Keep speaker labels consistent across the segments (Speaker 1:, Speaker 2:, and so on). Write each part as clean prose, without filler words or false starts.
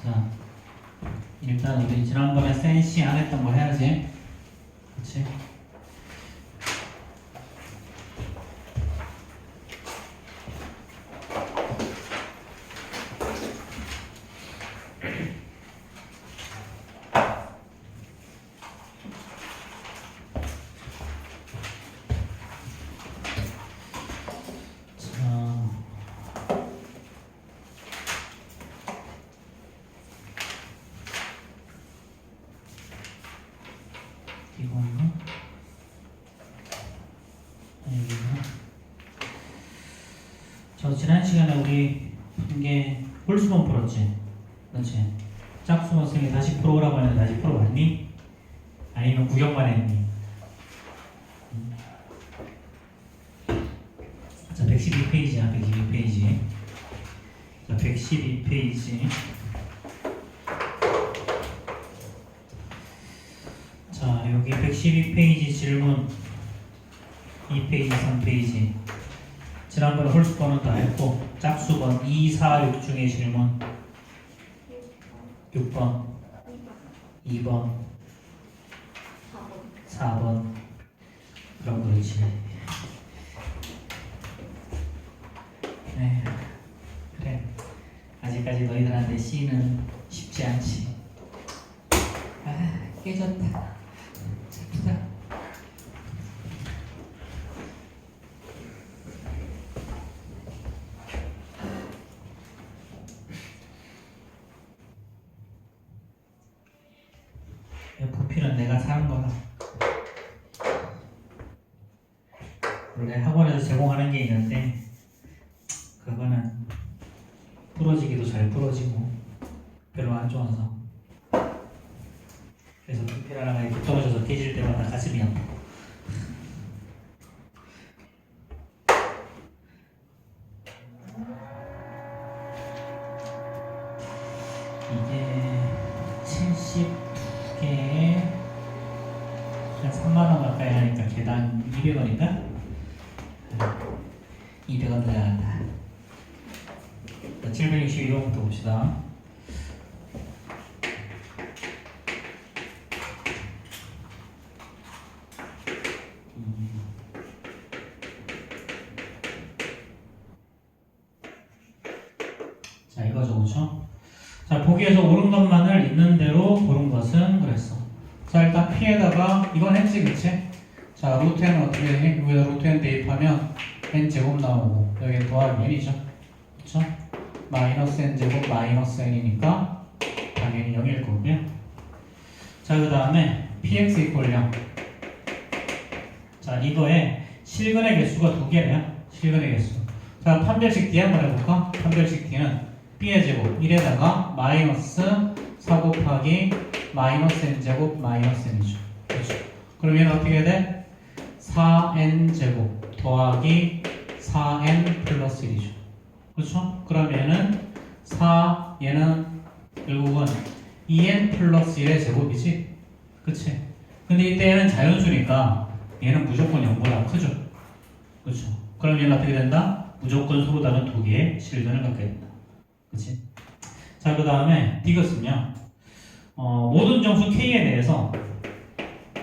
Speaker 1: 자, 일단 우리 지난번에 센시 안 했던 거 해야지. 그치? 이건가? 여기가. 저 지난 시간에 우리 이게 홀수번 풀었지? 그렇지? 짝수번 선생님이 다시 풀어오라고 하는데 다시 풀어봤니? 아니면 구경만 했니? 자, 112페이지야, 112페이지. 자, 112페이지. 자, 여기 112페이지 질문 2페이지, 3페이지. 지난번에 홀수번은 다 했고, 짝수번 2, 4, 6 중에 질문 6번, 2번, 4번. 그럼 그렇지. 네, 그래. 아직까지 너희들한테 C는 쉽지 않지. 아, 깨졌다. 슬프다. 부피는 내가 사는 거다. 원래 학원에서 제공하는 게 있는데 그거는 부러지기도 잘 부러지고 별로 안 좋아서, 그래서 부피 하나가 이렇게 떨어져서 깨질 때마다 가슴이 아프고. 이게 72개에 한 3만원 가까이 하니까 개당 200원인가? 200원 내야 한다. 762번부터 봅시다. 자, 이거죠, 그렇죠? 자, 보기에서 옳은 것만을 있는 대로 고른 것은 그랬어. 자, 일단 P에다가 이건 했지, 그치? 자, 루트 n은 어떻게 되니? 여기다 루트 n 대입하면 n제곱 나오고 여기 더하기 n이죠, 그쵸? 마이너스 n제곱 마이너스 n이니까 당연히 0일 거고요. 자, 그 다음에 px 이퀄 0. 자, 이거에 실근의 개수가 2개네요. 실근의 개수. 자, 판별식 D 한번 해볼까? 판별식 D는 b의 제곱 1에다가 마이너스 4 곱하기 마이너스 n제곱 마이너스 n이죠. 그렇죠? 그럼 얘는 어떻게 돼? 4n제곱 더하기 4n 플러스 1이죠. 그렇죠? 그럼 얘는 얘는 결국은 2n 플러스 1의 제곱이지? 그치? 근데 이때 얘는 자연수니까 얘는 무조건 0보다 크죠? 그렇죠? 그럼 얘는 어떻게 된다? 무조건 서로 다른 두 개의 실근을 갖게 된다. 그치? 자, 그 다음에 디귿은요, 모든 정수 k에 대해서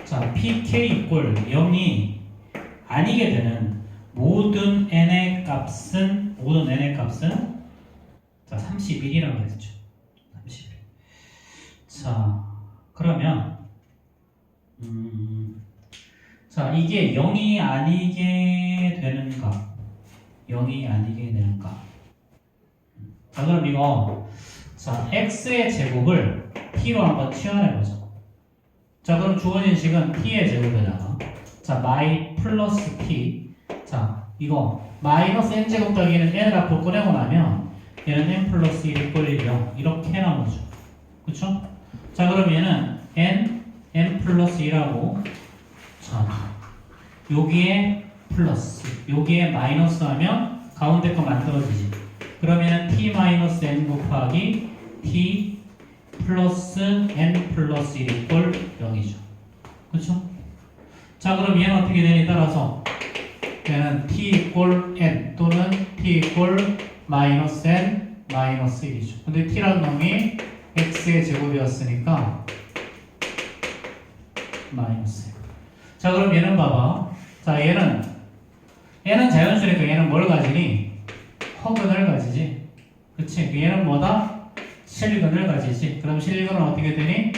Speaker 1: 자, pk 이꼴 0이 아니게 되는 모든 n의 값은 자, 31이라고 했죠. 31. 자, 그러면 자, 이게 0이 아니게 되는가? 0이 아니게 되는가? 자, 그럼 이거 자, x의 제곱을 t로 한번 치환해보자. 자, 그럼 주어진 식은 t의 제곱에다가 자, 마이 플러스 t. 자, 이거 마이너스 n제곱 더하기는 n을 앞으로 꺼내고 나면 얘는 n 플러스 1 이꼴 1이요. 이렇게 나오죠. 그쵸? 자, 그럼 얘는 n 플러스 1하고 자, 여기에 플러스 여기에 마이너스 하면 가운데 거 만들어지지. 그러면 t-n 곱하기 t 플러스 n 플러스 1 이꼴 0이죠. 그렇죠? 자, 그럼 얘는 어떻게 되니 따라서 얘는 t 이꼴 n 또는 t 이꼴 마이너스 n 마이너스 1이죠. 근데 t라는 놈이 x의 제곱이었으니까 마이너스. 자, 그럼 얘는 봐봐. 자, 얘는 자연수니까 얘는 뭘 가지니? 허근을 가지지. 그치? 얘는 뭐다? 실근을 가지지. 그럼 실근은 어떻게 되니?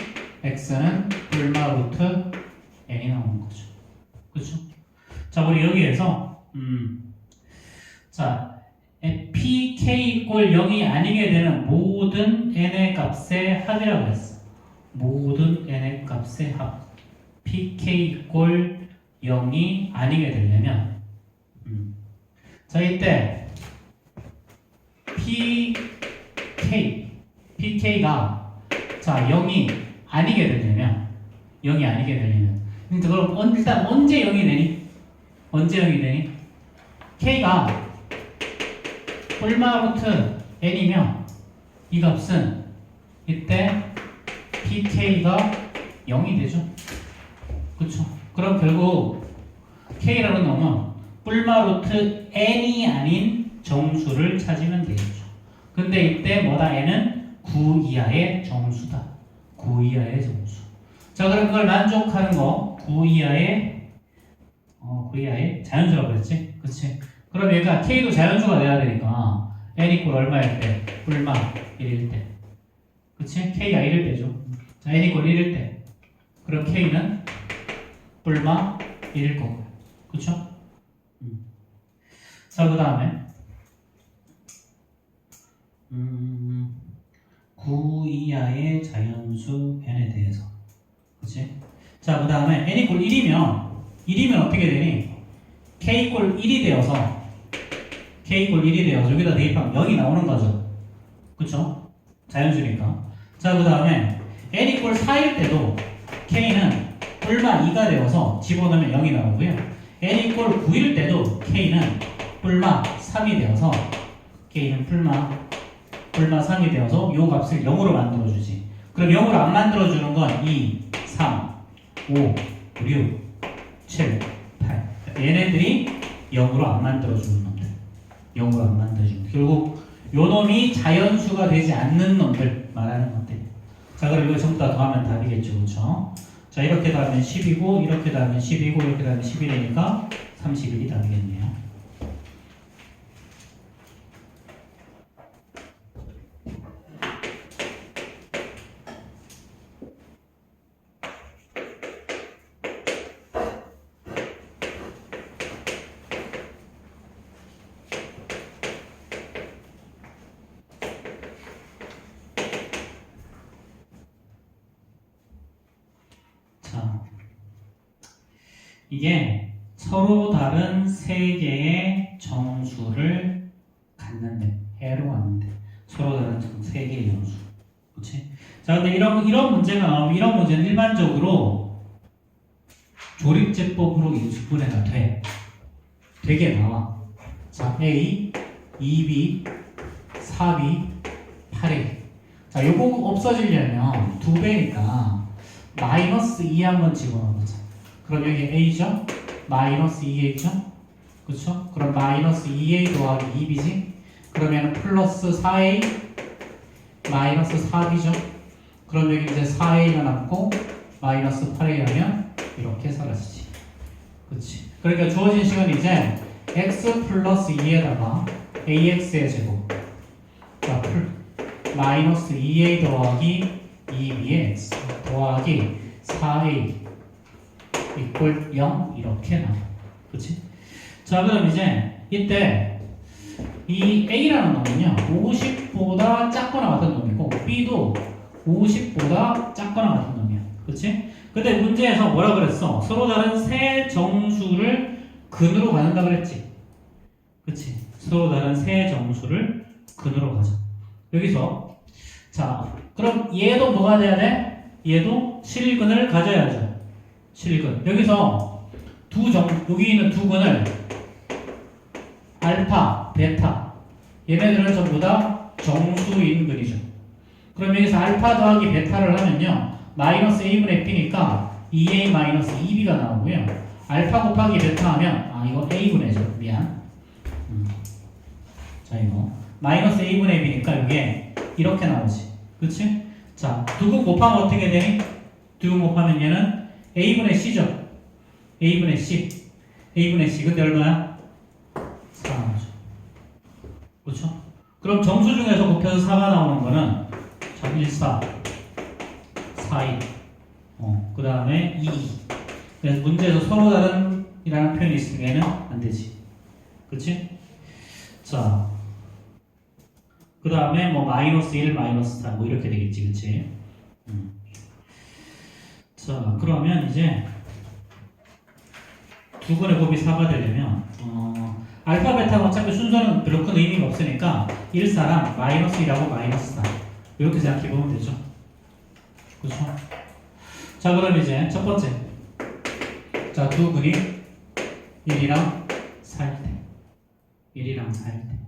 Speaker 1: x는 불마 루트 n이 나오는 거죠. 그쵸? 자, 우리 여기에서 자, pk 이꼴 0이 아니게 되는 모든 n의 값의 합이라고 했어. 모든 n의 값의 합. pk 이꼴 0이 아니게 되려면 자, 이때 pk가 자 0이 아니게 되려면 그럼 일단 언제 0이 되니? k가 뿔마 루트 n이면 이 값은 이때 pk가 0이 되죠. 그쵸? 그럼 결국 k라는 놈은 뿔마 루트 n이 아닌 정수를 찾으면 되겠죠. 근데 이때 뭐다? n은 9 이하의 정수다. 9 이하의 정수. 자, 그럼 그걸 만족하는 거 9 이하의 자연수라고 그랬지? 그치? 그럼 얘가 k도 자연수가 돼야 되니까 n 이꼴 얼마일 때? 뿔마 1일 때. 그치? k가 1일 때죠. 자, n 이꼴 1일 때. 그럼 k는 뿔마 1일 거고. 그쵸? 자, 그 다음에 9 이하의 자연수 n에 대해서. 그치? 자, 그 다음에 n 이꼴 1이면 어떻게 되니? k 이꼴 1이 되어서 여기다 대입하면 0이 나오는 거죠. 그쵸? 자연수니까. 자, 그 다음에 n 이꼴 4일 때도 k는 뿔마 2가 되어서 집어넣으면 0이 나오고요. n 이꼴 9일 때도 k는 뿔마 3이 되어서 k는 뿔마 3이 되어서 요 값을 0으로 만들어주지. 그럼 0으로 안 만들어주는 건 2, 3, 5, 6, 7, 8. 얘네들이 0으로 안 만들어주는 놈들. 0으로 안 만들어주는. 결국 요 놈이 자연수가 되지 않는 놈들 말하는 것들. 자, 그럼 이거 전부 다 더하면 답이겠죠. 그렇죠? 자, 이렇게 더하면 10이고 이렇게 더하면 10이고 이렇게 더하면 11이니까 31이 답이겠네요. 이게 서로 다른 세 개의 정수를 갖는데, 해로 갖는데, 서로 다른 세 개의 정수. 그치? 자, 근데 이런 문제가 나오면, 이런 문제는 일반적으로 조립제법으로 인수분해가 돼. 되게 나와. 자, A, 2B, 4B, 8A. 자, 요거 없어지려면 2배니까 마이너스 2 한번 집어넣어보자. 그럼 여기 A죠? 마이너스 2A죠? 그쵸? 그럼 마이너스 2A 더하기 2B지? 그러면 플러스 4A 마이너스 4B죠? 그럼 여기 이제 4A가 남고 마이너스 8A 하면 이렇게 사라지지. 그치? 그러니까 주어진 시간이 이제 X 플러스 2에다가 AX의 제곱. 자, 마이너스 2A 더하기 2B의 X 더하기 4A 이꼴 0 이렇게 나와. 그치? 자, 그럼 이제 이때 이 A라는 놈은요 50보다 작거나 같은 놈이고 B도 50보다 작거나 같은 놈이야. 그치? 근데 문제에서 뭐라 그랬어? 서로 다른 세 정수를 근으로 가는다 그랬지? 그치? 서로 다른 세 정수를 근으로 가자. 여기서 자, 그럼 얘도 뭐가 돼야 돼? 얘도 7근을 가져야죠. 7근. 여기서 여기 있는 두 근을 알파, 베타 얘네들은 전부 다 정수인 근이죠. 그럼 여기서 알파 더하기 베타를 하면요 마이너스 A분의 B니까 2A 마이너스 2B가 나오고요. 알파 곱하기 베타 하면 이거 A분의죠. 미안. 자, 이거 마이너스 A분의 B니까 이게 이렇게 나오지. 그치? 자, 두근 곱하면 어떻게 되니? 두근 곱하면 얘는 A분의 C죠. A분의 C. A분의 C. 근데 얼마야? 4 나오죠. 그렇죠? 그럼 정수 중에서 곱해서 4가 나오는 거는 자, 1, 4, 4, 2. 그 다음에 2. 그래서 문제에서 서로 다른 이라는 표현이 있으면 안 되지. 그치? 자, 그 다음에 뭐 마이너스 1, 마이너스 4, 뭐 이렇게 되겠지. 그치? 자, 그러면 이제 두근의 곱이 4가 되려면, 알파, 베타가 어차피 순서는 별로 큰 의미가 없으니까 1, 4랑 마이너스 1하고 마이너스 4. 이렇게 생각해보면 되죠. 그렇죠? 자, 그럼 이제 첫 번째. 자, 두근이 1이랑 4일 때. 1이랑 4일 때.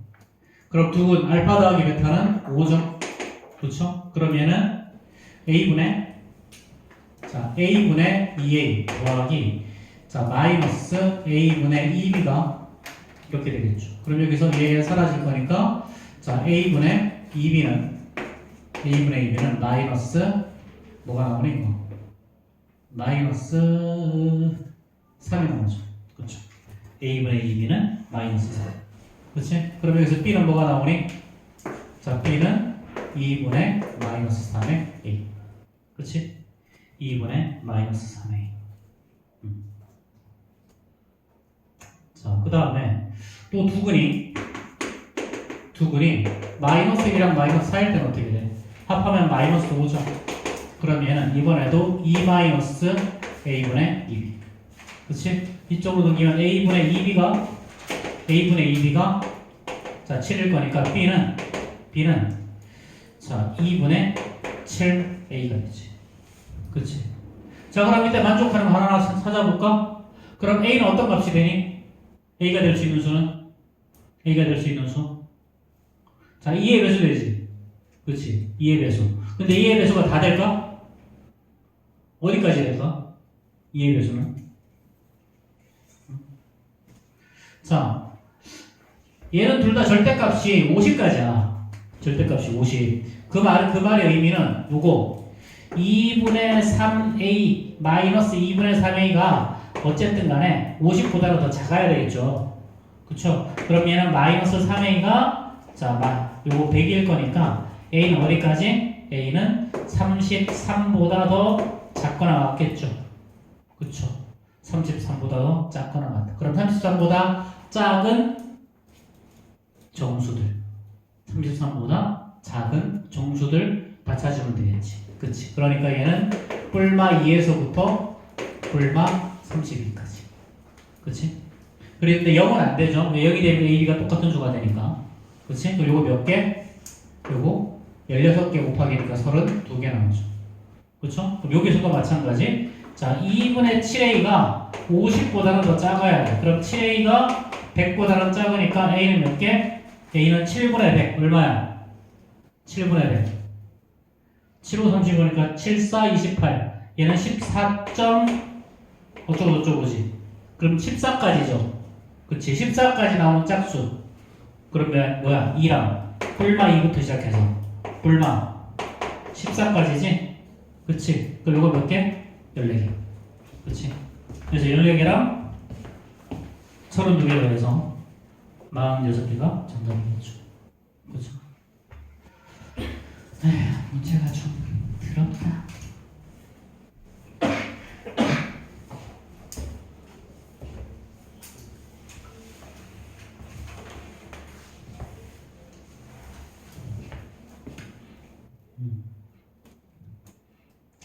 Speaker 1: 그럼 두근 알파 더하기 베타는 5죠. 그렇죠? 그럼 얘는 A분의 자, A분의 2A 더하기 자, 마이너스 A분의 2B가 이렇게 되겠죠. 그럼 여기서 얘가 사라질 거니까 자, A분의 2B는 마이너스 뭐가 나오니 이거? 마이너스 3이 나오죠. 그렇죠. A분의 2B는 마이너스 3. 그렇지? 그럼 여기서 B는 뭐가 나오니? 자, B는 2분의 마이너스 3의 A. 그렇지? 2분의 마이너스 3A. 자, 그 다음에 또 두근이 마이너스 1이랑 마이너스 4일 때는 어떻게 돼? 합하면 마이너스 5죠. 그럼 얘는 이번에도 2 마이너스 A분의 2B. 그치? 이쪽으로 넘기면 A분의 2B가 자, 7일 거니까 B는 자, 2분의 7A가 되지. 그치? 자, 그럼 이때 만족하는 거 하나 찾아볼까? 그럼 A는 어떤 값이 되니? A가 될 수 있는 수는? A가 될 수 있는 수? 자, 2의 배수 되지. 그치? 2의 배수. 근데 2의 배수가 다 될까? 어디까지 될까? 2의 배수는? 자, 얘는 둘 다 절대값이 50까지야. 절대값이 50. 그 말의 의미는 요거 2분의 3a 마이너스 2분의 3a가 어쨌든 간에 50보다는 더 작아야 되겠죠. 그쵸? 그럼 얘는 마이너스 3a가 자, 요거 100일 거니까 a는 어디까지? a는 33보다 더 작거나 같겠죠. 그쵸? 33보다 더 작거나 같다. 그럼 33보다 작은 정수들 33보다 작은 정수들 다 찾으면 되겠지. 그치? 그러니까 얘는 뿔마 2에서부터 뿔마 32까지. 그치? 그런데 0은 안 되죠. 왜 0이 되면 AB가 똑같은 수가 되니까. 그치? 그리고 요거 몇 개? 요거 16개 곱하기니까 32개 나오죠. 그쵸? 그럼 여기서도 마찬가지. 자, 2분의 7A가 50보다는 더 작아야 돼. 그럼 7A가 100보다는 작으니까 A는 몇 개? A는 7분의 100. 얼마야? 7분의 100. 7, 5, 30이니까 7, 4, 28. 얘는 14. 어쩌고저쩌고지. 그럼 14까지죠. 그치? 14까지 나오는 짝수. 그러면 뭐야? 2랑 뿔마 2부터 시작해서 뿔마 14까지지? 그치? 그럼 이거 몇 개? 14개. 그치? 그래서 14개랑 32개로 해서 46개가 정답이겠죠. 그쵸? 에휴, 문제가 좀 더럽다.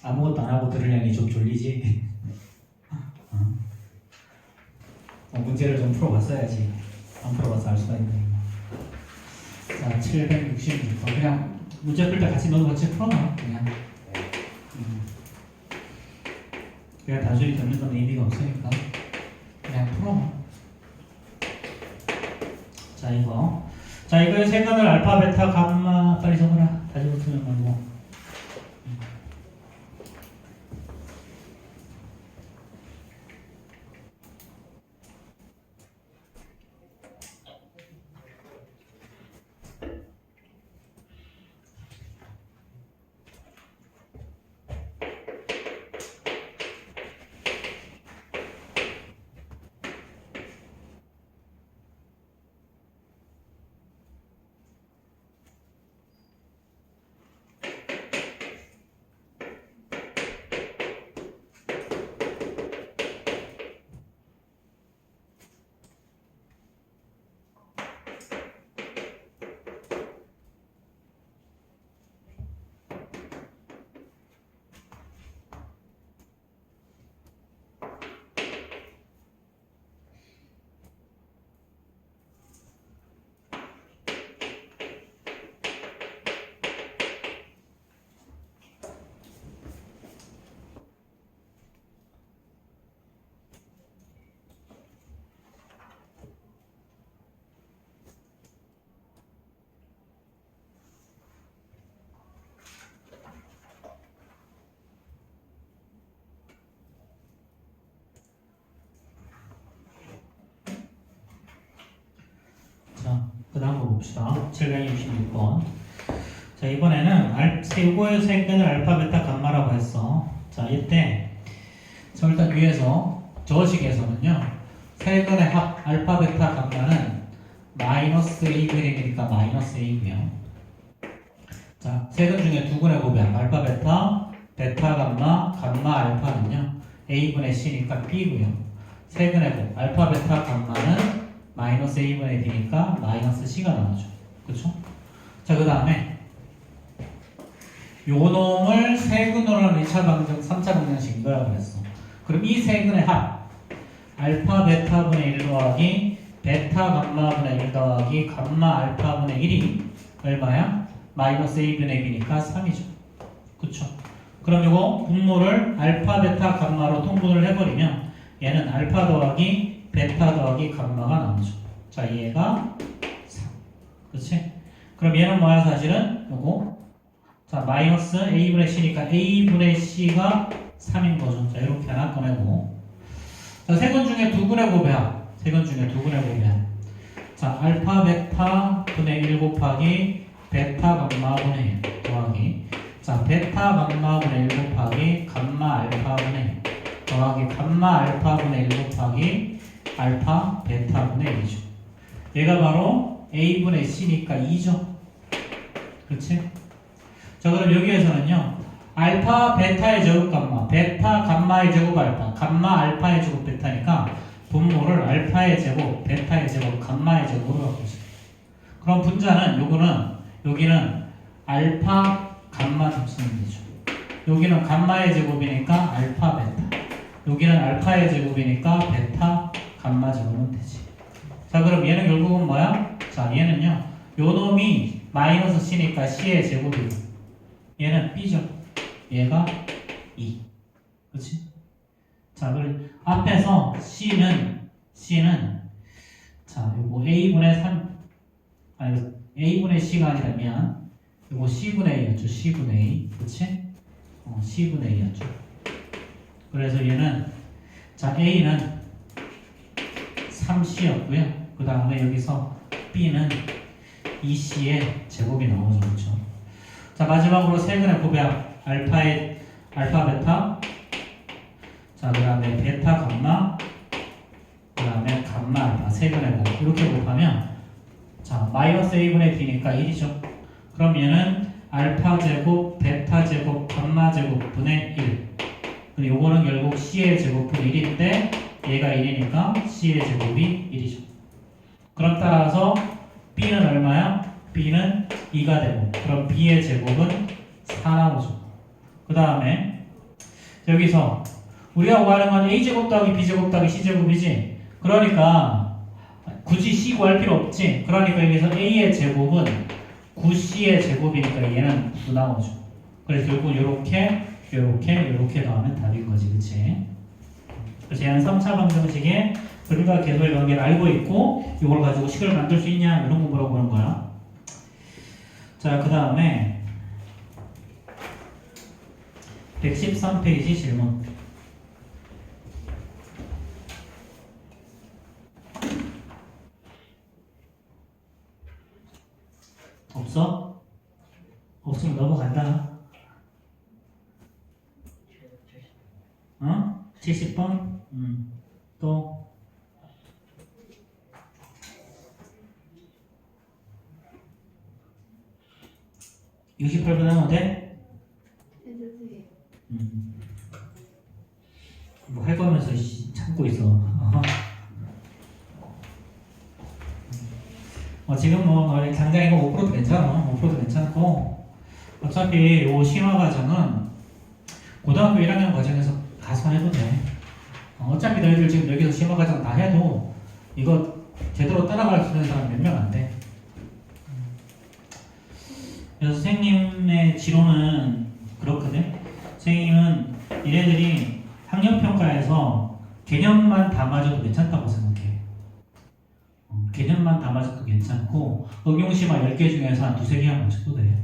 Speaker 1: 아무것도 안 하고 들으려니 좀 졸리지? 문제를 좀 풀어봤어야지. 안 풀어봐서 알 수가 있네. 자, 766. 그냥 문제 풀 때 같이 너도 같이 풀어놔. 그냥 단순히 듣는 건 의미가 없으니까 그냥 풀어놔. 자, 이거의 세간을 알파, 베타, 감마 빨리 적어라. 다시 붙으면 말고. 봅시다. 766번. 자, 이번에는 요거의 세근을 알파, 베타, 감마라고 했어. 자, 이때 저 일단 위에서 저식에서는요, 세근의 합 알파, 베타, 감마는 마이너스 A분의니까 마이너스 A고요. 자, 세근 중에 두 근의 곱이야. 알파, 베타, 베타, 감마, 감마, 알파는요, A분의 C니까 B고요. 세근의 곱 알파, 베타, 감마는 마이너스 A분의 B니까 마이너스 C가 나오죠. 그쵸? 자, 그 다음에 요 놈을 세근으로 하는 2차 방정, 3차 방정식인 거라고 그랬어. 그럼 이 세근의 합 알파 베타분의 1 더하기 베타 감마분의 1 더하기 감마 알파분의 1이 얼마야? 마이너스 A분의 B니까 3이죠. 그쵸? 그럼 이거 분모를 알파 베타 감마로 통분을 해버리면 얘는 알파 더하기 베타 더하기 감마가 나오죠. 자, 얘가 3. 그렇지? 그럼 얘는 뭐야 사실은? 요거 자, 마이너스 A분의 C니까 A분의 C가 3인 거죠. 자, 이렇게 하나 꺼내고. 자, 세근 중에 두 근의 곱이야. 세근 중에 두 근의 곱이야. 자, 알파 베타 분의 1 곱하기 베타 감마 분의 1 더하기. 자, 베타 감마 분의 1 곱하기 감마 알파 분의 1 더하기 감마 알파 분의 1 곱하기 알파 베타 분의 1이죠. 얘가 바로 A분의 C니까 2죠. 그렇지? 자, 그럼 여기에서는요, 알파 베타의 제곱 감마, 베타 감마의 제곱 알파, 감마 알파의 제곱 베타니까 분모를 알파의 제곱, 베타의 제곱, 감마의 제곱으로 바꾸죠. 그럼 분자는 여기는 알파 감마 곱쓰면 되죠. 여기는 감마의 제곱이니까 알파 베타, 여기는 알파의 제곱이니까 베타 감마 제곱은 되지. 자, 그럼 얘는 결국은 뭐야? 자, 얘는요, 요 놈이 마이너스 C니까 C의 제곱이고 얘는 B죠. 얘가 2. 그렇지? 자, 그럼 앞에서 C는 자, 요거 A분의 3 아니 A분의 C가 아니라 미안. 요거 C분의 A였죠. C분의 A. 그렇지? C분의 A였죠. 그래서 얘는 자, A는 3C였고요. 그 다음에 여기서 B는 2C의 제곱이 나오죠. 그렇죠? 자, 마지막으로 세근의 곱약 알파 베타, 자, 그 다음에 베타 감마, 그 다음에 감마 알파 세근의 곱 이렇게 곱하면 자, 마이너스 A분의 B니까 1이죠. 그럼 얘는 알파 제곱, 베타 제곱, 감마 제곱 분의 1. 근데 요거는 결국 C의 제곱분 1인데 얘가 1이니까 C의 제곱이 1이죠. 그럼 따라서 B는 얼마야? B는 2가 되고, 그럼 B의 제곱은 4 나오죠. 그 다음에 여기서 우리가 구하는 건 A제곱 더하기 B제곱 더하기 C제곱이지. 그러니까 굳이 C 구할 필요 없지. 그러니까 여기서 A의 제곱은 9C의 제곱이니까 얘는 9 나오죠. 그래서 결국 요렇게 더하면 답인 거지. 그치? 그래서 얘는 3차 방정식의 그림과 계도의 관계를 알고 있고 이걸 가지고 식을 만들 수 있냐 이런 거 물어보는 거야. 자, 그 다음에 113페이지 질문. 없어? 없으면 넘어간다. 어? 70번? 또? (68번) 하면 돼? 뭐 할 거면서 참고 있어. 지금 당장 이거 5%도 괜찮아. 5%도 괜찮고 어차피 요 심화 과정은 고등학교 1학년 과정에서 가서 해도 돼. 어차피 너희들 지금 여기서 심화 과정 다 해도 이거 제대로 따라갈 수 있는 사람 몇 명 안 돼. 그래서 선생님의 지론은 그렇거든. 선생님은 얘네들이 학력평가에서 개념만 다 맞아도 괜찮다고 생각해. 개념만 다 맞아도 괜찮고 응용심화 10개 중에서 한 2-3개만 맞춰도 돼.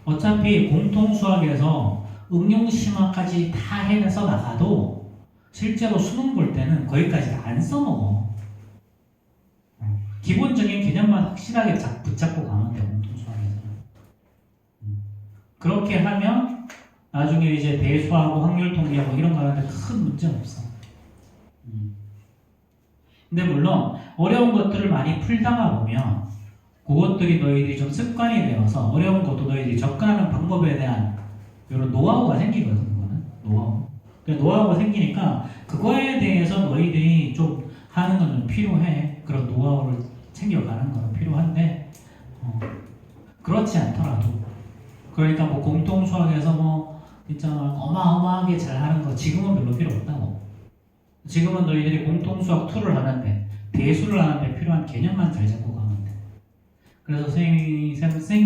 Speaker 1: 어차피 공통수학에서 응용심화까지 다 해서 나가도 실제로 수능 볼 때는 거기까지 안 써먹어. 기본적인 개념만 확실하게 붙잡고 가면 돼요. 공통수학에서는. 그렇게 하면 나중에 이제 배수하고 확률 통계하고 이런 거 하는데 큰 문제는 없어. 근데 물론 어려운 것들을 많이 풀다가 보면 그것들이 너희들이 좀 습관이 되어서 어려운 것도 너희들이 접근하는 방법에 대한 이런 노하우가 생기거든. 그거는 노하우. 노하우가 생기니까 그거에 대해서 너희들이 좀 하는 건 좀 필요해. 그런 노하우를 챙겨가는 건 필요한데 그렇지 않더라도 그러니까 뭐 공통 수학에서 뭐 진짜 어마어마하게 잘하는 거 지금은 별로 필요 없다고. 지금은 너희들이 공통 수학 2를 하는데 배수를 하는데 필요한 개념만 잘 잡고 가면 돼. 그래서 선생님이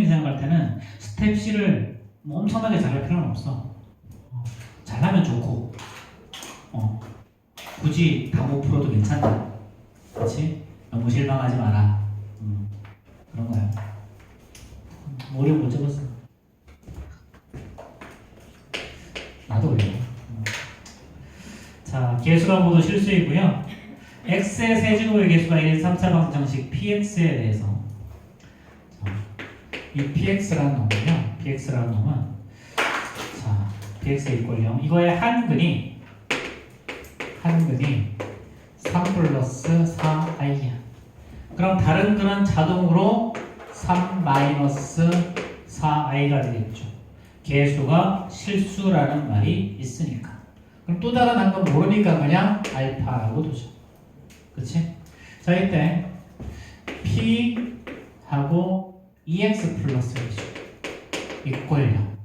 Speaker 1: 생각할 때는 스텝 C를 뭐 엄청나게 잘할 필요는 없어. 잘하면 좋고 굳이 다 못 풀어도 괜찮다. 그렇지? 너무 실망하지 마라. 그런 거야. 머리 못 잡았어. 나도 그래요. 자, 계수가 모두 실수이고요. x의 세제곱의 계수가 1, 3차 방정식 px에 대해서 이 px라는 놈은요. px라는 놈은 자, px 이퀄 0 이거의 한근이 3 플러스 4i야. 그럼 다른 근은 자동으로 3 마이너스 4i가 되겠죠. 계수가 실수라는 말이 있으니까. 그럼 또 다른 한 건 모르니까 그냥 알파라고 두죠. 그치? 자, 이때 P하고 EX 플러스 1이죠. 이퀄 0.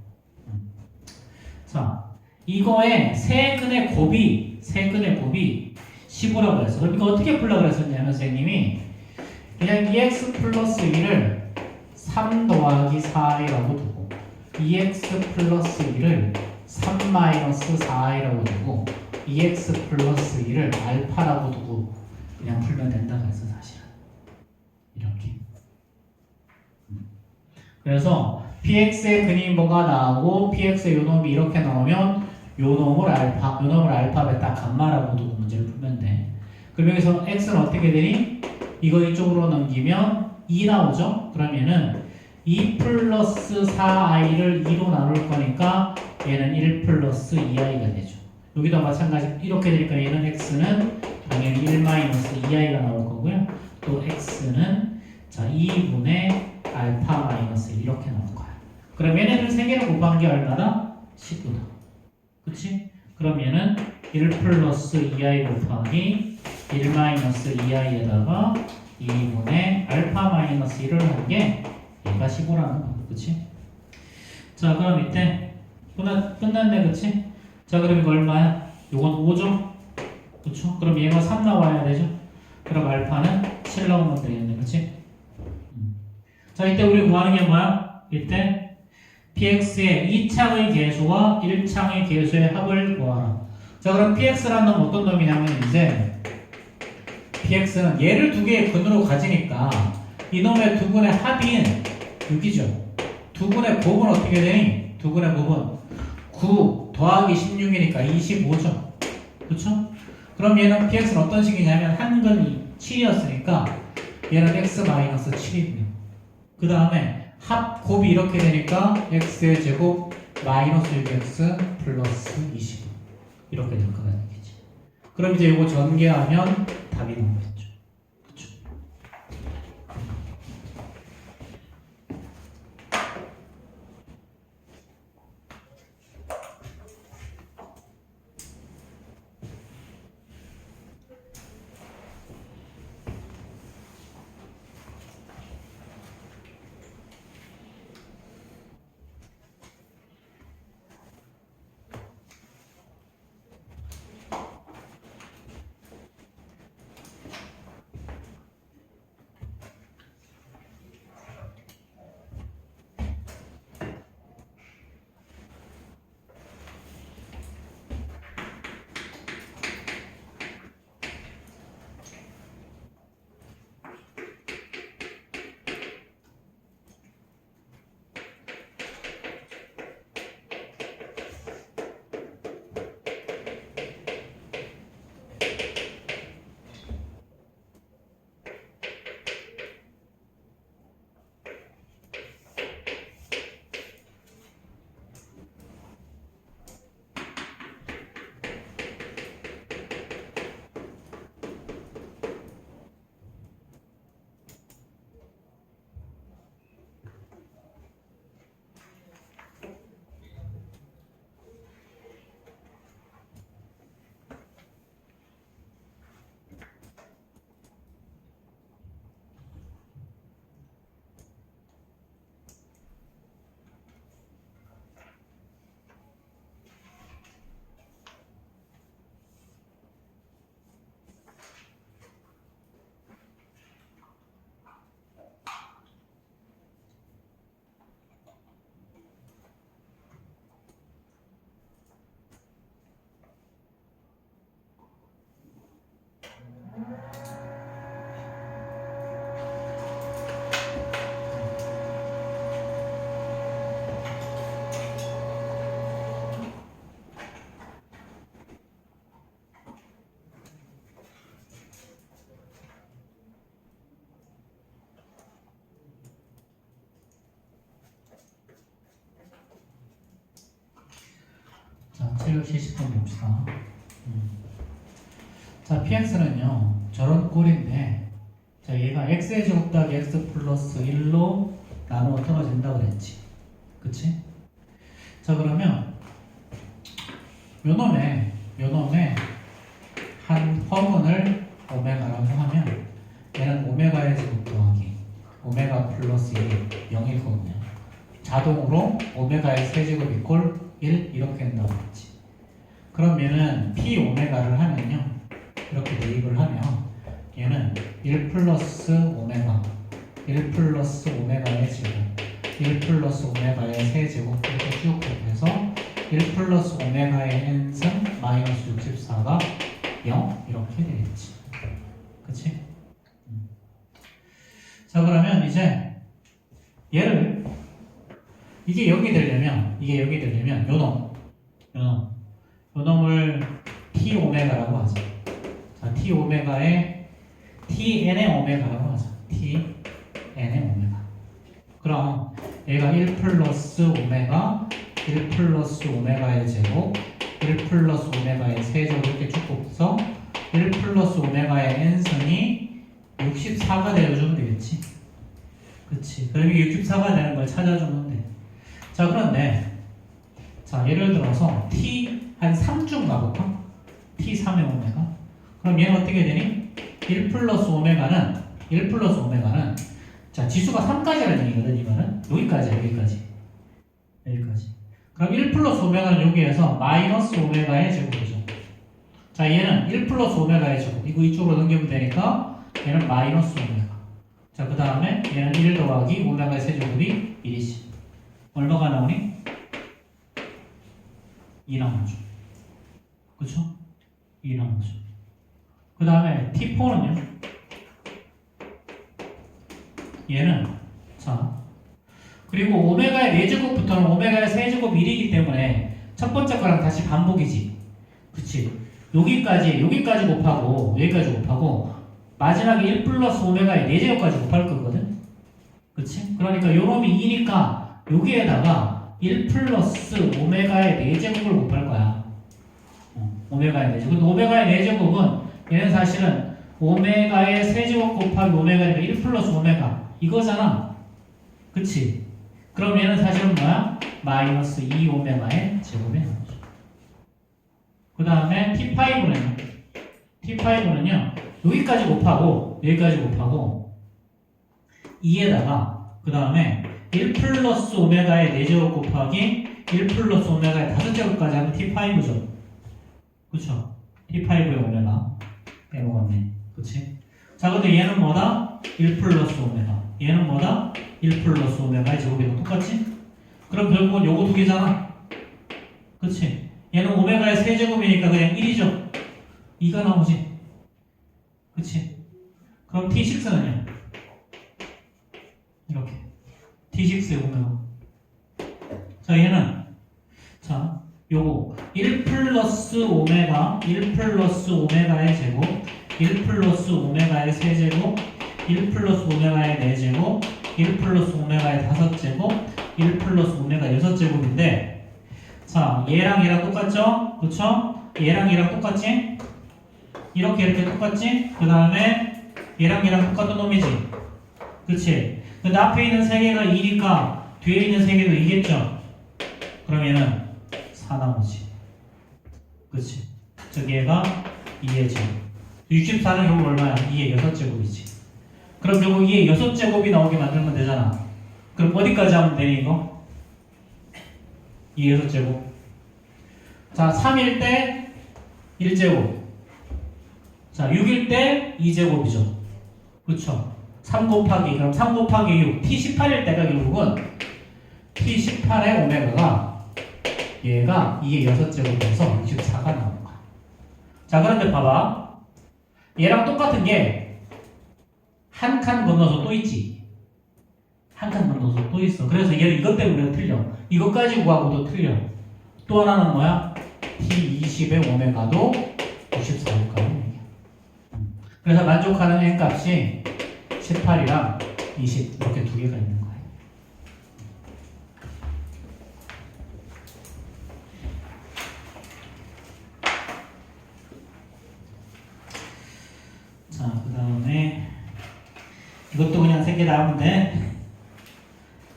Speaker 1: 자, 이거의 세 근의 곱이 15라고 했어. 그럼 이거 어떻게 풀라고 했었냐면 선생님이 그냥 EX 플러스 1을 3 더하기 4i라고 두고 EX 플러스 1을 3 마이너스 4i라고 두고 EX 플러스 1을 알파라고 두고 그냥 풀면 된다고 했어 사실은. 이렇게. 그래서 PX의 근이 뭐가 나오고 PX의 요놈이 이렇게 나오면 요놈을 알파, 베타, 감마라고 두고 문제를 풀면 돼. 그럼 여기서 X는 어떻게 되니? 이거 이쪽으로 넘기면 2 나오죠? 그러면은 2 플러스 4i를 2로 나눌 거니까 얘는 1 플러스 2i가 되죠. 여기도 마찬가지 이렇게 되니까 얘는 x는 당연히 1 마이너스 2i가 나올 거고요. 또 x는 자 2분의 알파 마이너스 1 이렇게 나올 거야. 그럼 얘네들 3개를 곱한 게 얼마나? 19다. 그치? 그럼 얘는 1 플러스 2i 곱하기 1 마이너스 2i에다가 2분의 알파 마이너스 1을 한 게 얘가 15라는 거. 그치? 자, 그럼 이때 끝났네. 그치? 자, 그럼 이거 얼마야? 요건 5죠? 그쵸? 그럼 얘가 3 나와야 되죠? 그럼 알파는 7 나오면 되겠네. 그치? 자, 이때 우리 구하는 게 뭐야? 이때 px의 2창의 계수와 1창의 계수의 합을 구하라. 자, 그럼 px라는 놈은 어떤 놈이냐면 이제 px는 얘를 두 개의 근으로 가지니까 이놈의 두 근의 합인 6이죠. 두 근의 곱은 어떻게 되니? 두 근의 곱은 9 더하기 16이니까 25죠. 그쵸? 그럼 얘는 px는 어떤 식이냐면 한 근이 7이었으니까 얘는 x-7이고요. 그 다음에 합 곱이 이렇게 되니까 x의 제곱 마이너스 6x 플러스 25 이렇게 될 거가 되겠지. 그럼 이제 이거 전개하면 답이 나오겠죠. 그쵸? 770번 봅시다. 자, px는요 저런 꼴인데, 자 얘가 x의 제곱 더하기 x 플러스 1로 나누어 떨어진다 그랬지, 그치? 자 그러면 요놈의 한 허문을 오메가라고 하면 얘는 오메가의 제곱 더하기 오메가 플러스 1이 0이거든요. 자동으로 오메가의 세제곱 이꼴 1 이렇게 된다고 했지. 그럼 얘는 p 오메가를 하면요, 이렇게 대입을 하면 얘는 1 플러스 오메가 1 플러스 오메가의 제곱 1 플러스 오메가의 세제곱 이렇게 쭉 해서 1 플러스 오메가의 n승 마이너스 64가 0 이렇게 되겠지, 그치? 자 그러면 이제 얘를 이게 0이 되려면 요놈을 t 오메가라고 하자. 자 t 오메가에 tn의 오메가라고 하자. tn의 오메가. 그럼 얘가 1 플러스 오메가 1 플러스 오메가의 제곱 1 플러스 오메가의 세제곱 이렇게 쭉 곱해서 1 플러스 오메가의 n승이 64가 되어주면 되겠지, 그치? 그럼 이게 64가 되는 걸 찾아주면 돼. 자 그런데 자 예를 들어서 t 한 3쯤 가볼까? t3의 오메가. 그럼 얘는 어떻게 되니? 1 플러스 오메가는 자 지수가 3까지라는 얘기거든. 이거는 여기까지야, 여기까지. 그럼 1 플러스 오메가는 여기에서 마이너스 오메가의 제곱이죠. 자 얘는 1 플러스 오메가의 제곱, 이거 이쪽으로 넘기면 되니까 얘는 마이너스 오메가. 자 그 다음에 얘는 1 더하기 오메가의 세제곱이 1이지. 얼마가 나오니? 2 나오죠. 그쵸? 2 나오죠. 그 다음에 T4는요? 얘는 자 그리고 오메가의 4제곱부터는 오메가의 세제곱 1이기 때문에 첫 번째 거랑 다시 반복이지, 그치? 여기까지 곱하고 여기까지 곱하고 마지막에 1 플러스 오메가의 4제곱까지 곱할 거거든, 그치? 그러니까 요놈이 2니까 여기에다가 1 플러스 오메가의 4제곱을 곱할 거야. 오메가의 4제곱. 근데 오메가의 4제곱은 얘는 사실은 오메가의 세제곱 곱하기 오메가니까 1 플러스 오메가 이거잖아, 그치? 그럼 얘는 사실은 뭐야? 마이너스 2 오메가의 제곱이 나오죠. 그 다음에 T5는요 여기까지 곱하고 여기까지 곱하고 2에다가 그 다음에 1 플러스 오메가의 4제곱 곱하기 1 플러스 오메가의 5제곱까지 하면 T5죠. 그쵸? T5의 오메가 빼먹었네, 그치? 자 근데 얘는 뭐다? 1 플러스 오메가. 얘는 뭐다? 1 플러스 오메가의 제곱이랑 똑같지? 그럼 결국은 요거 두 개잖아, 그치? 얘는 오메가의 세제곱이니까 그냥 1이죠. 2가 나오지, 그치? 그럼 T6는요? 이렇게 T6의 오메가. 자 얘는 자 요거 1 플러스 오메가 1 플러스 오메가의 제곱 1 플러스 오메가의 세제곱 1 플러스 오메가의 4제곱 1 플러스 오메가의 5제곱 1 플러스 오메가 6제곱인데 자 얘랑 똑같죠? 그쵸? 얘랑 똑같지? 이렇게 똑같지? 그 다음에 얘랑 똑같은 놈이지, 그치? 근데 앞에 있는 3개가 2니까 뒤에 있는 3개도 2겠죠? 그럼 얘는 4 나오지, 그치? 저기 얘가 2의 제곱. 64는 결국 얼마야? 2의 6제곱이지. 그럼 결국 2의 6제곱이 나오게 만들면 되잖아. 그럼 어디까지 하면 되니 이거? 2의 6제곱. 자 3일 때 1제곱. 자 6일 때 2제곱이죠. 그쵸? 3 곱하기 그럼 3 곱하기 6 T18일 때가 결국은 T18의 오메가가 얘가 2의 6제곱에서 64가 나오는 거야. 자 그런데 봐봐, 얘랑 똑같은 게 한 칸 건너서 또 있지. 한 칸 건너서 또 있어. 그래서 얘는 이것 때문에 틀려. 이것까지 구하고도 틀려. 또 하나는 뭐야? T20의 오메가도 64일까요? 그래서 만족하는 n 값이 18이랑 20 이렇게 두 개가 있는 거예요. 이것도 그냥 3개 나오면 돼.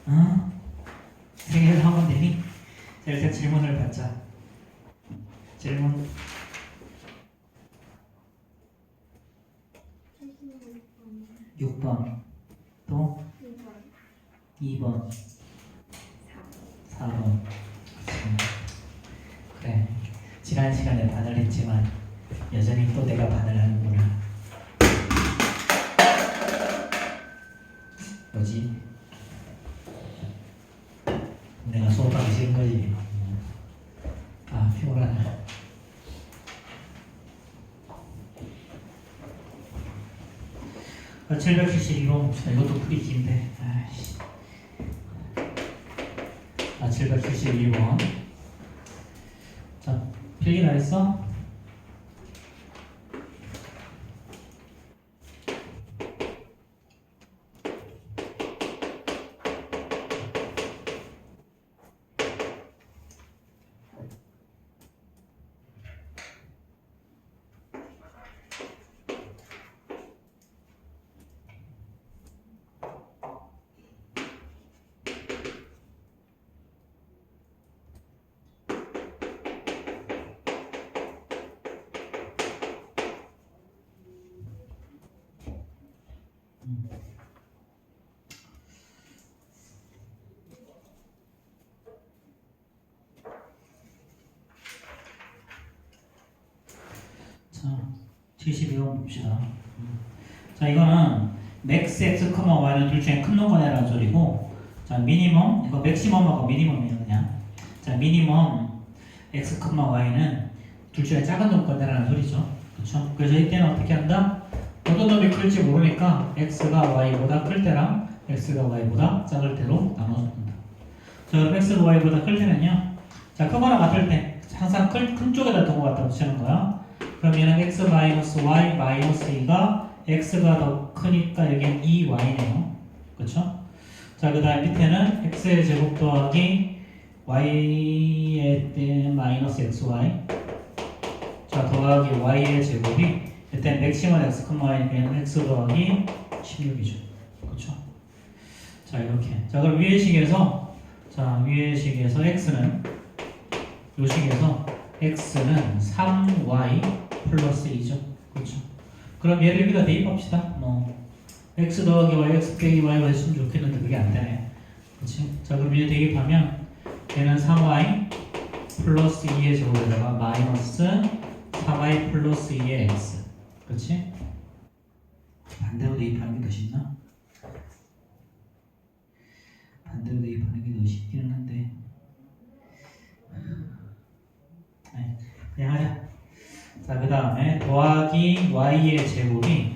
Speaker 1: 어? 3개 나오면 되니? 자, 일단 질문을 받자. 질문. 6번. 또 2번. 4번. 그래. 지난 시간에 반을 했지만 여전히 또 내가 반을 하는구나. 뭐지? 내가 수업하기 싫은 거지. 아, 피곤하다. 아, 772번 봅시다. 이것도 풀이 긴데. 아이씨. 772번. 자, 필기 다 했어? 자, 72번 봅시다. 자, 이거는 max x, y는 둘 중에 큰 놈거냐라는 소리고, 자, 미니멈, 이거 맥시멈하고 미니멈이에요, 그냥. 자, 미니멈 x, y는 둘 중에 작은 놈거냐라는 소리죠. 그쵸? 그래서 이때는 어떻게 한다? 어떤 놈이 클지 모르니까 x가 y보다 클 때랑 x가 y보다 작을 때로 나눠준다. 자, 그럼 x가 y보다 클 때는요, 자, 크거나 같을 때 항상 큰 쪽에다 두고 갖다 붙이는 거야. 그럼 얘는 x 마이너스 y 마이너스 2가 x가 더 크니까 여기는 2y네요. 그쵸? 자, 그 다음 밑에는 x의 제곱 더하기 y의 마이너스 xy. 자, 더하기 y의 제곱이 일단 맥시멈 x, y는 x 더하기 16이죠. 그쵸? 자, 이렇게. 자, 그럼 위의 식에서, 자, 위의 식에서 x는, 요 식에서 x는 3y 플러스 2죠. 그렇죠. 그럼 얘를 여기다 대입합시다. 뭐 x 더하기 y, x 빼기 y가 했으면 좋겠는데 그게 안 되네. 그렇지? 자, 그럼 얘 대입하면 얘는 3y 플러스 2의 제곱에다가 마이너스 4y 플러스 2의 x. 그렇지? 반대로 대입하는 게 더 쉽나? 반대로 대입하는 게 더 쉽기는 한데. 아니, 그냥 하자. 자, 그 다음에 더하기 y의 제곱이,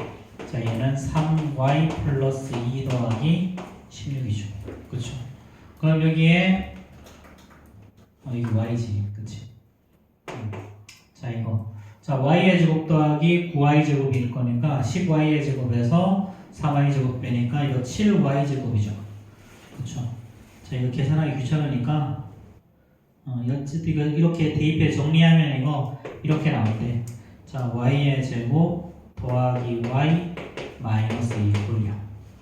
Speaker 1: 자, 얘는 3y 플러스 2 더하기 16이죠. 그쵸? 그럼 여기에 이거 y지. 그치? 자, 이거. 자, y의 제곱 더하기 9y 제곱일 거니까 10y의 제곱에서 3y 제곱 빼니까 이거 7y 제곱이죠. 그쵸? 자, 이거 계산하기 귀찮으니까 이거 이렇게 대입해 정리하면 이거 이렇게 나온대. 자, y의 제곱 더하기 y 마이너스 2꼴이요.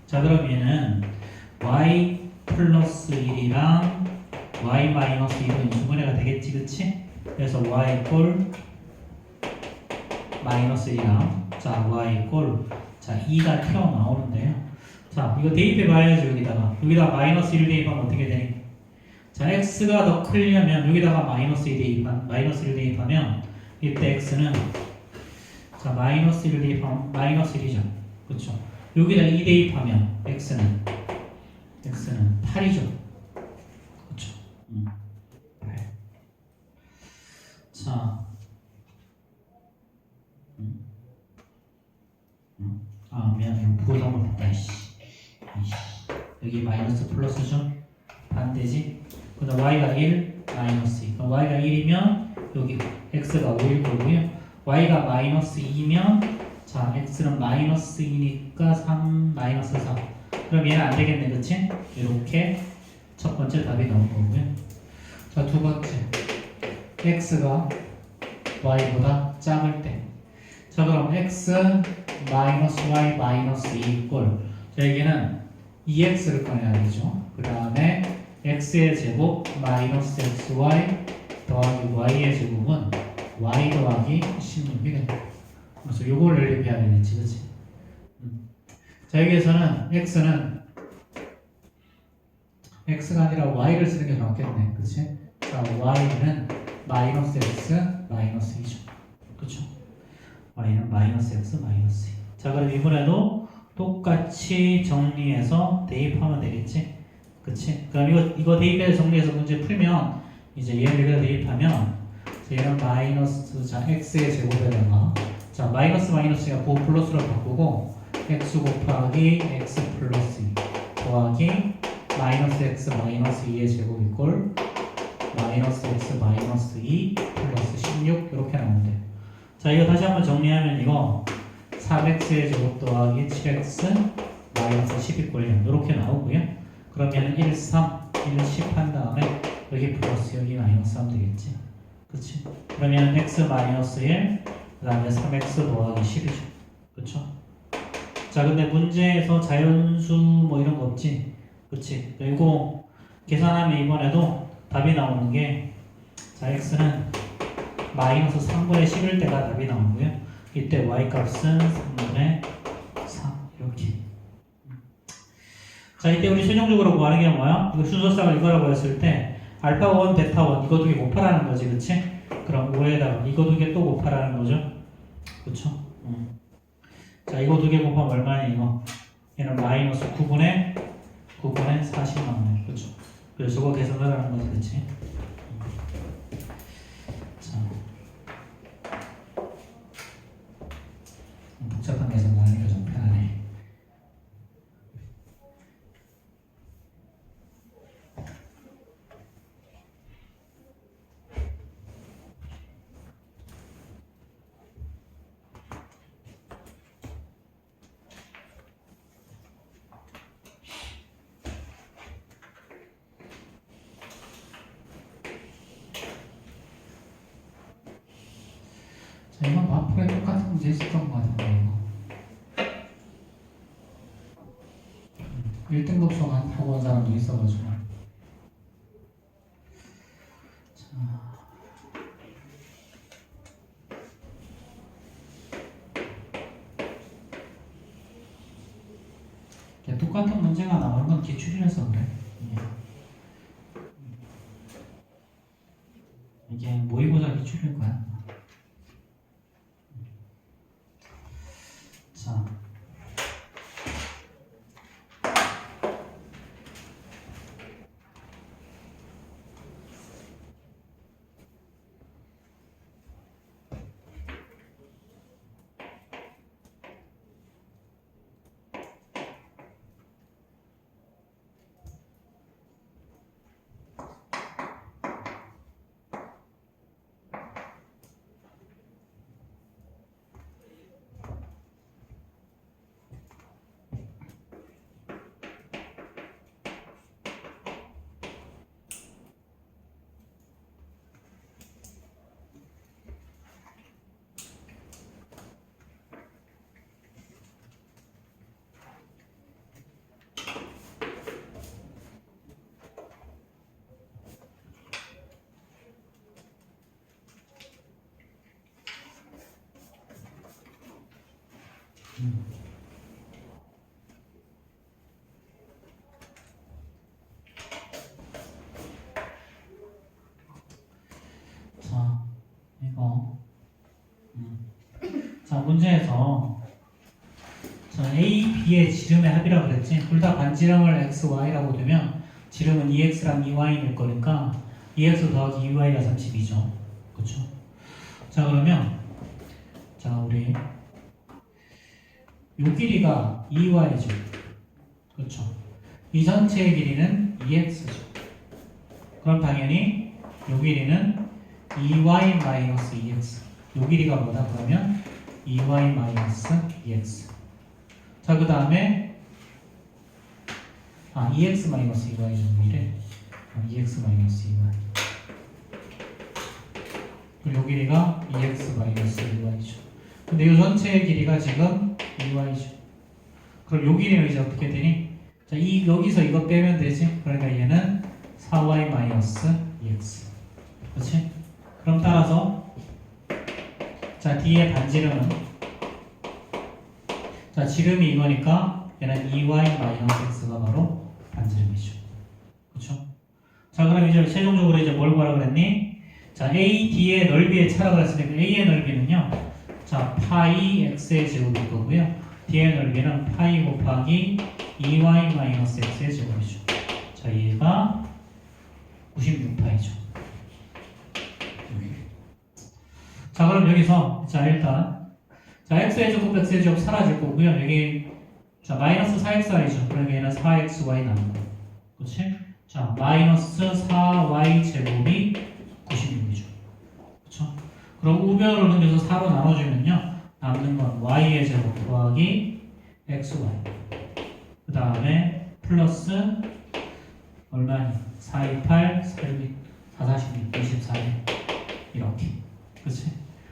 Speaker 1: 자, 그럼 얘는 y 플러스 1이랑 y 마이너스 2는 인수분해가 되겠지, 그치? 그래서 y 꼴 마이너스 1이랑, 자, y 꼴, 자, 2가 튀어나오는데요. 자, 이거 대입해 봐야죠. 여기다가 마이너스 1 대입하면 어떻게 되니? 자, x가 더 크려면 여기다가 마이너스 1 대입하면 이때 x는, 자, 마이너스 1 대입하면 마이너스 1이죠. 그쵸? 여기다 2 대입하면 x는 8이죠. 그쵸? 8. 자, 미안, 이거 부호 잘못했다. 여기 마이너스 플러스죠? 반대지? 그 다음 y가 1, 마이너스 2. 그럼 y가 1이면 여기 x가 5일 거고요. y가 마이너스 2면, 자, x는 마이너스 2니까 3, 마이너스 4. 그럼 얘는 안 되겠네, 그치? 이렇게 첫 번째 답이 나온 거고요. 자, 두 번째. x가 y보다 작을 때. 자, 그럼 x 마이너스 y 마이너스 2 꼴. 자, 여기는 2x를 꺼내야 되죠. 그 다음에 x의 제곱 마이너스 xy 더하기 y의 제곱은 y 더하기 16이 됩니다. 그래서 요걸 연립해야 되겠지, 그치? 자, 여기에서는 x가 아니라 y를 쓰는 게 더 낫겠네, 그치? 자, y는 마이너스 x 마이너스 2죠. 그쵸? y는 마이너스 x 마이너스 2. 자, 그럼 이번에도 똑같이 정리해서 대입하면 되겠지? 그치? 그럼 이거 대입해서 정리해서 문제 풀면 이제 얘를 대입하면 얘는 마이너스, 자, x의 제곱에다가 자, 마이너스 마이너스가 9 플러스로 바꾸고 x 곱하기 x 플러스 2 더하기 마이너스 x 마이너스 2의 제곱 이꼴 마이너스 x 마이너스 2 플러스 16 이렇게 나오는데 자, 이거 다시 한번 정리하면 이거 3x의 제곱 더하기 7x 마이너스 12꼴 이렇게 나오고요. 그러면 1, 3, 1, 10 한 다음에 여기 플러스 여기 마이너스 하면 되겠지. 그치? 그러면 x 마이너스 1 그 다음에 3x 더하기 10이죠. 그쵸? 자, 근데 문제에서 자연수 뭐 이런 거 없지? 그치? 이거 계산하면 이번에도 답이 나오는 게 자, x는 마이너스 3분의 11 때가 답이 나오고요. 이때 y 값은 3분의 3 이렇게. 자, 이때 우리 최종적으로 구하는 게 뭐야? 이거 순서쌍을 이거라고 했을 때 알파 1, 베타 1 이거 두 개 곱하라는 거지, 그치? 그럼 5에다가 이거 두 개 또 곱하라는 거죠, 그쵸? 자, 이거 두 개 곱하면 얼마냐 이거? 얘는 마이너스 9분의 40만 원, 그쵸? 그래서 저거 계산하라는 거지, 그치? 자, 복잡한 계산 하니까 좀 편하네. 자, 이건 마포에 똑같은 문제 있었던 것 같은데 이거 1등급 수학 하고 온 사람도 있어가지고 자, 똑같은 문제가 나오는 건 기출이라서 그래. 이게 모의고사 기출일 거야. 자, 자, 이거 자, 문제에서 자, A, B의 지름의 합이라고 그랬지? 둘 다 반지름을 x, y라고 두면 지름은 2x랑 2y일 거니까 2x 더하기 2y가 32죠. 그쵸? 자, 그러면 자, 우리 요 길이가 2y죠. 그렇죠? 이 전체의 길이는 2x죠. 그럼 당연히 요 길이는 2y-2x. 요 길이가 뭐다 그러면 2y-2x. 자, 그 다음에 2x-2y죠. 이래 2x-2y. 그리고 요 길이가 2x-2y죠. 근데 이 전체의 길이가 지금 2y죠. 그럼 여기는 이제 어떻게 되니? 자, 여기서 이거 빼면 되지. 그러니까 얘는 4y 마이너스 2x. 그렇지? 그럼 따라서 자, 뒤에 반지름은 자, 지름이 이거니까 얘는 2y 마이너스 x가 바로 반지름이죠. 그렇죠? 자, 그럼 이제 최종적으로 이제 뭘 구하라 그랬니? 자, AD의 넓이의 차라고 했으니까 A의 넓이는요. 자, 파이 x의 제곱일 거고요. D의 넓이는 파이 곱하기 2y 마이너스 x의 제곱이죠. 자, 얘가 96파이죠. 자, 그럼 여기서 자, 일단 자, x의 제곱, x의 제곱 사라질 거고요. 여기 자, 마이너스 4xy죠. 그러면 얘는 4xy 남고. 그렇지? 자, 마이너스 4y 제곱이 96이죠. 그렇죠? 그럼 우변으로 넘겨서 4로 나눠주면요. 남는 건 y의 제곱 더하기 xy. 그 다음에 플러스 얼마니? 428, 446, 24네. 이렇게. 그치?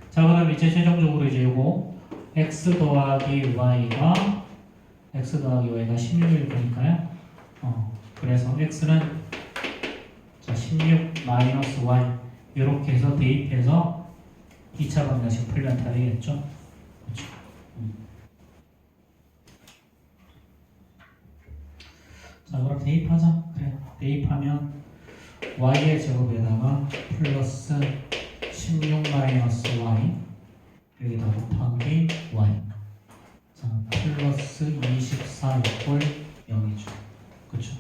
Speaker 1: 자, 그럼 이제 최종적으로 이제 요거 x 더하기 y가 16일 거니까요. 그래서 x는 자, 16 마이너스 y 이렇게 해서 대입해서 2차 방정식 풀면 다 되겠죠? 그렇죠? 자, 그럼 대입하자. 그래. 대입하면 y의 제곱에다가 플러스 16 마이너스 y 여기다 곱하기 y 자, 플러스 24 이꼴 0이죠. 그쵸?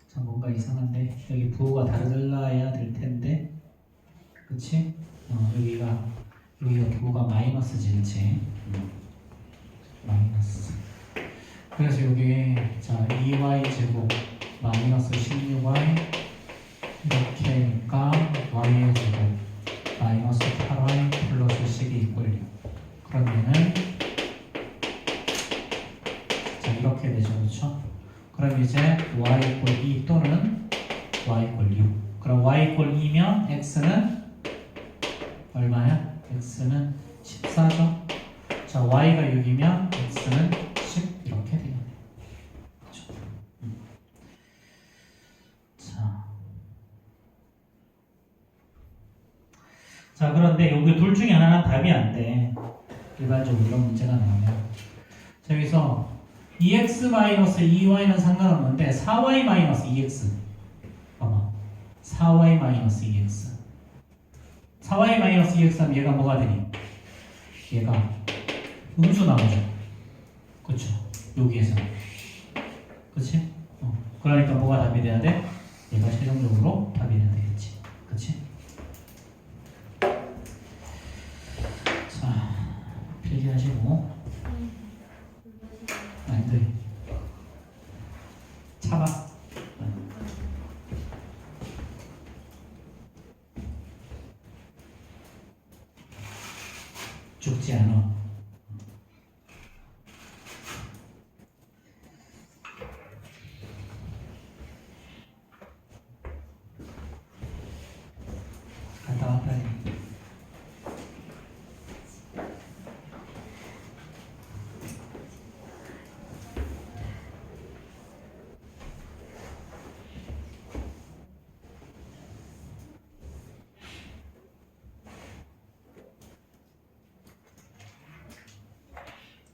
Speaker 1: 자, 뭔가 이상한데 여기 부호가 다르다야 될 텐데 그치? 여기가 부호가 마이너스지 그치? 마이너스 그래서 여기 자 2y 제곱 마이너스 16y 이렇게 하니까 y의 제곱 마이너스 8y 플러스 12 이꼴 6 그러면은 자 이렇게 되죠. 그렇죠? 그럼 이제 y 이꼴 2 또는 y 이꼴 6 그럼 y 이꼴 2면 x는 얼마야? x는 14죠. 자 y가 6이면 x는 10 이렇게 되겠네요. 그렇죠? 자 그런데 여기 둘 중에 하나는 답이 안 돼. 일반적으로 이런 문제가 나오면 자, 여기서 2x-2y는 상관없는데 4y-2x 봐봐 4y-2x 4y-2x 하면 얘가 뭐가 되니? 얘가 음수 나오죠. 그쵸? 여기에서 그치? 그러니까 뭐가 답이 돼야 돼? 얘가 최종적으로 답이 돼야 되겠지. 그치? 자, 필기하시고 안 돼. 참아. 죽지 않아. 갔다 와 빨리.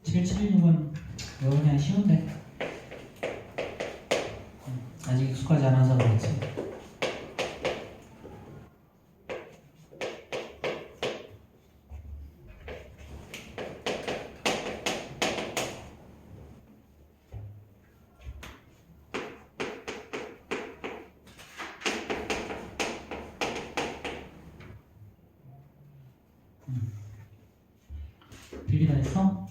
Speaker 1: 칠 76은 이거 그냥 쉬운데 아직 익숙하지 않아서 그렇지. 필기 다 했어?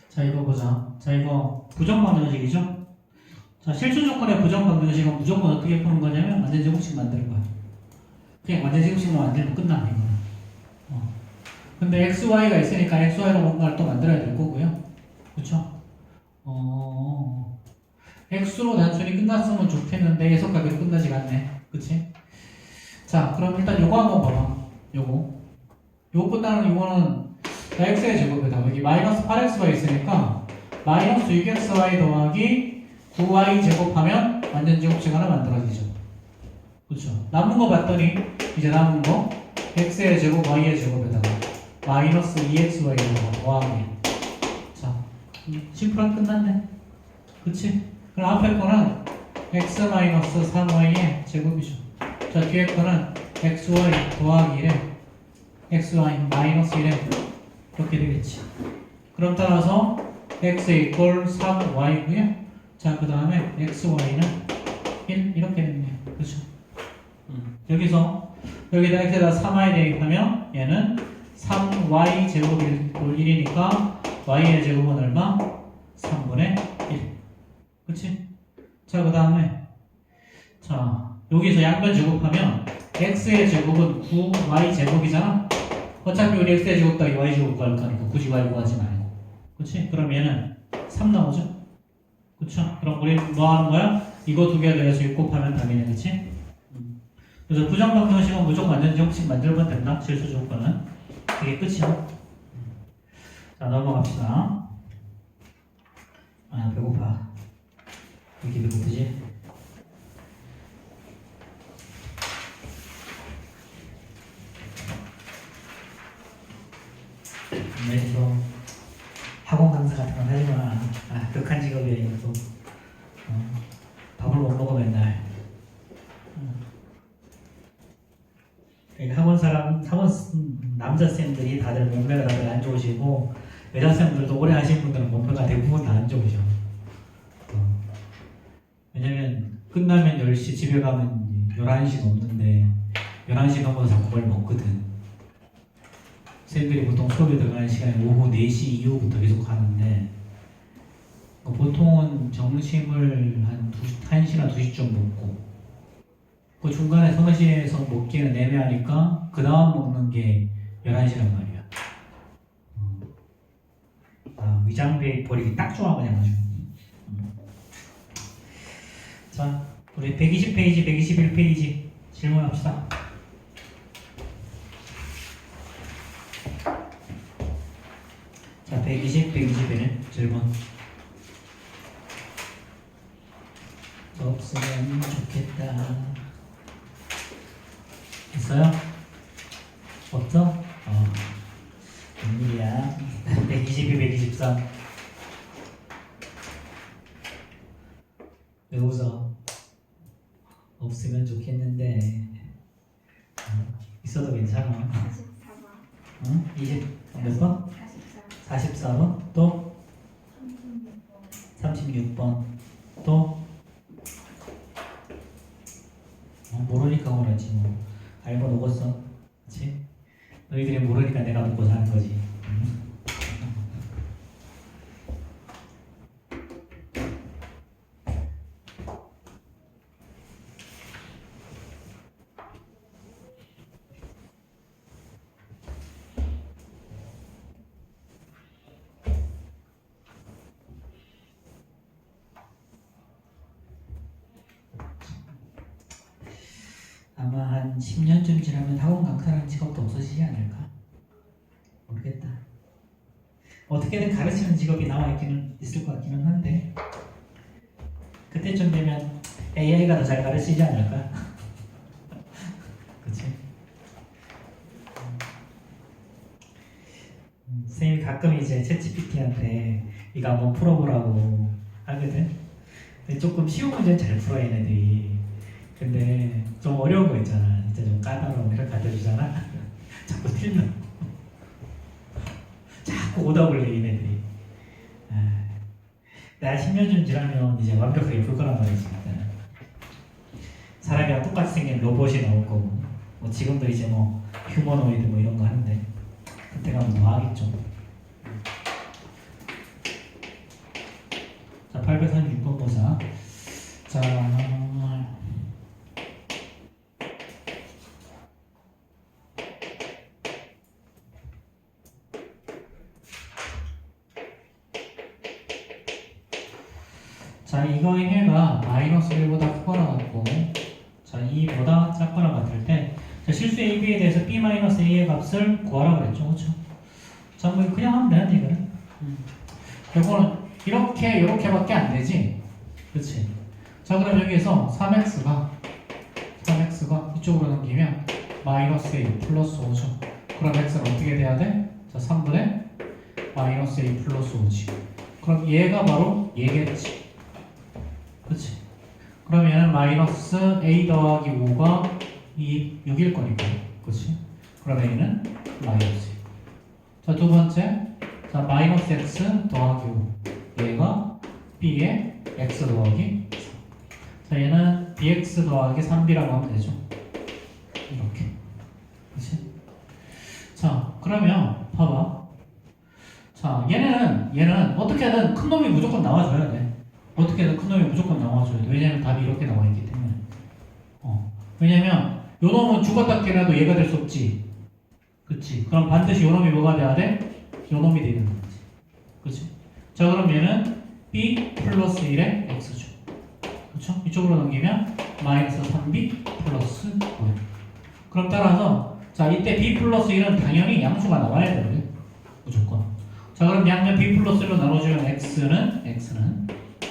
Speaker 1: 자 이거 보자. 자 이거 부정방정식이죠? 자 실수 조건의 부정방정식은 무조건 어떻게 푸는 거냐면 완전 제곱식 만드는 거야. 그냥 완전 제곱식만 만들면 끝나 이거는. 근데 xy가 있으니까 xy로 뭔가를 또 만들어야 될 거고요. 그쵸? x로 단순히 끝났으면 좋겠는데 해석하기로 끝나지가 않네. 그치? 자, 그럼 일단 요거 한번 봐봐. 요거 끝나는 요거는 x의 제곱에다가 여기 마이너스 8x가 있으니까 마이너스 6xy 더하기 9y 제곱하면 완전 제곱식 하나 만들어지죠. 그렇죠. 남은 거 봤더니 이제 남은 거 x의 제곱 y의 제곱에다가 마이너스 2xy에다가 더하기. 자, 심플하게 끝났네. 그치? 그럼 앞에 거는 x 마이너스 3y의 제곱이죠. 자, 뒤에 거는 xy 더하기 1에 xy 마이너스 1에 이렇게 되겠지. 그럼 따라서 x 이퀄 3y고요. 자, 그 다음에 xy는 1 이렇게 됐네요. 그렇죠? 여기서 여기다 x에다 3y 대입하면 얘는 3y 제곱이 1이니까 y의 제곱은 얼마? 3분의 1. 그치? 자, 그 다음에 자, 여기서 양변 제곱하면 x의 제곱은 9y 제곱이잖아. 어차피 우리 x의 제곱 더하기 y 제곱 구할 거니까 굳이 y 구하지 말고. 그치? 그럼 얘는 3 나오죠? 그쵸? 그럼 우리 뭐 하는 거야? 이거 두 개 더해서 6 곱하면 답이네. 그치? 그래서 부정방정식은 무조건 완전 정식 만들면 된다. 실수 조건은. 그게 끝이야. 자, 넘어갑시다. 아, 배고파. 왜 이렇게 배고프지? 또 학원 강사 같은 건 하지 마. 아, 극한 직업이야 이것도. 밥을 못 먹어 맨날. 학원 남자 쌤들이 다들 몸매가 다들 안 좋으시고 여자 쌤들도 오래 하신 분들은 몸매가 대부분 다 안 좋으셔. 왜냐면 끝나면 10시 집에 가면 11시 넘는데 11시 넘어서 자꾸 뭘 먹거든. 쌤들이 보통 수업에 들어가는 시간이 오후 4시 이후부터 계속 하는데 보통은 점심을 한 1시나 2시쯤 먹고 그 중간에 서너시에서 먹기는 애매하니까 그 다음 먹는 게 11시란 말이야. 위장배 버리기 딱 좋아 그냥. 자, 우리 120페이지, 121페이지 질문합시다. 자, 120, 121 질문. 없으면 좋겠다. 있어요? 없어? 웬일이야. 122, 123. 왜 웃어? 없으면 좋겠는데. 있어도 괜찮아. 44번. 응? 20, 몇 번? 44번. 또? 36번. 또? 모르니까 그러지 뭐. 알고 녹았어. 그치? 너희들이 모르니까 내가 먹고 사는 거지. 아마 한 10년쯤 지나면 학원 강사라는 직업도 없어지지 않을까? 모르겠다. 어떻게든 가르치는 직업이 나와 있기는 있을 것 같기는 한데 그때쯤 되면 AI가 더 잘 가르치지 않을까? 그치? 선생님이 가끔 이제 챗GPT한테 이거 한번 풀어보라고 하거든? 근데 조금 쉬운 문제는 잘 풀어 얘네들이. 근데 좀 어려운 거 있잖아. 진짜 좀 까다로운 거 갖다 주잖아. 자꾸 틀려. 자꾸 오답을 내 얘네들이. 내가 10년쯤 지나면 이제 완벽하게 풀 거란 말이지. 사람이랑 똑같이 생긴 로봇이 나올 거고 뭐 지금도 이제 뭐 휴머노이드 뭐 이런 거 하는데 그때 가면 뭐 하겠죠. 자, 836번 보자. 자, 이거의 해가 마이너스 1보다 크거나 같고 자 2보다 작거나 같을 때 자, 실수 A, B에 대해서 B-A의 값을 구하라고 그랬죠. 그렇죠? 자, 뭐 그냥 하면 되는데 이거는. 이거는 이렇게밖에 안 되지. 그렇지? 자, 그럼 여기에서 3x가 이쪽으로 넘기면 마이너스 a 플러스 5죠. 그럼 x는 어떻게 돼야 돼? 자, 3분의 마이너스 a 플러스 5지. 그럼 얘가 바로 얘겠지. 그렇지? 그럼 얘는 마이너스 a 더하기 5가 6일 거니까. 그렇지? 그럼 a는 마이너스 2. 자, 두 번째. 자, 마이너스 x 더하기 5. 얘가 b의 x 더하기 3. 자, 얘는 bx 더하기 3b라고 하면 되죠. 이렇게. 그치? 자, 그러면 봐봐. 자, 얘는 어떻게든 큰 놈이 무조건 나와줘야 돼. 어떻게든 큰 놈이 무조건 나와줘야 돼. 왜냐면 답이 이렇게 나와 있기 때문에. 왜냐면 요 놈은 죽었다 깨라도 얘가 될 수 없지. 그치? 그럼 반드시 요 놈이 뭐가 돼야 돼? 요 놈이 되는 거지. 그치? 자, 그럼 얘는 b 플러스 1의 x죠. 그쵸? 이쪽으로 넘기면 마이너스 3b 플러스 5. 그럼 따라서 자, 이때 b 플러스 1은 당연히 양수가 나와야 되거든. 무조건. 자, 그럼 양면 b 플러스 1로 나눠주면 x는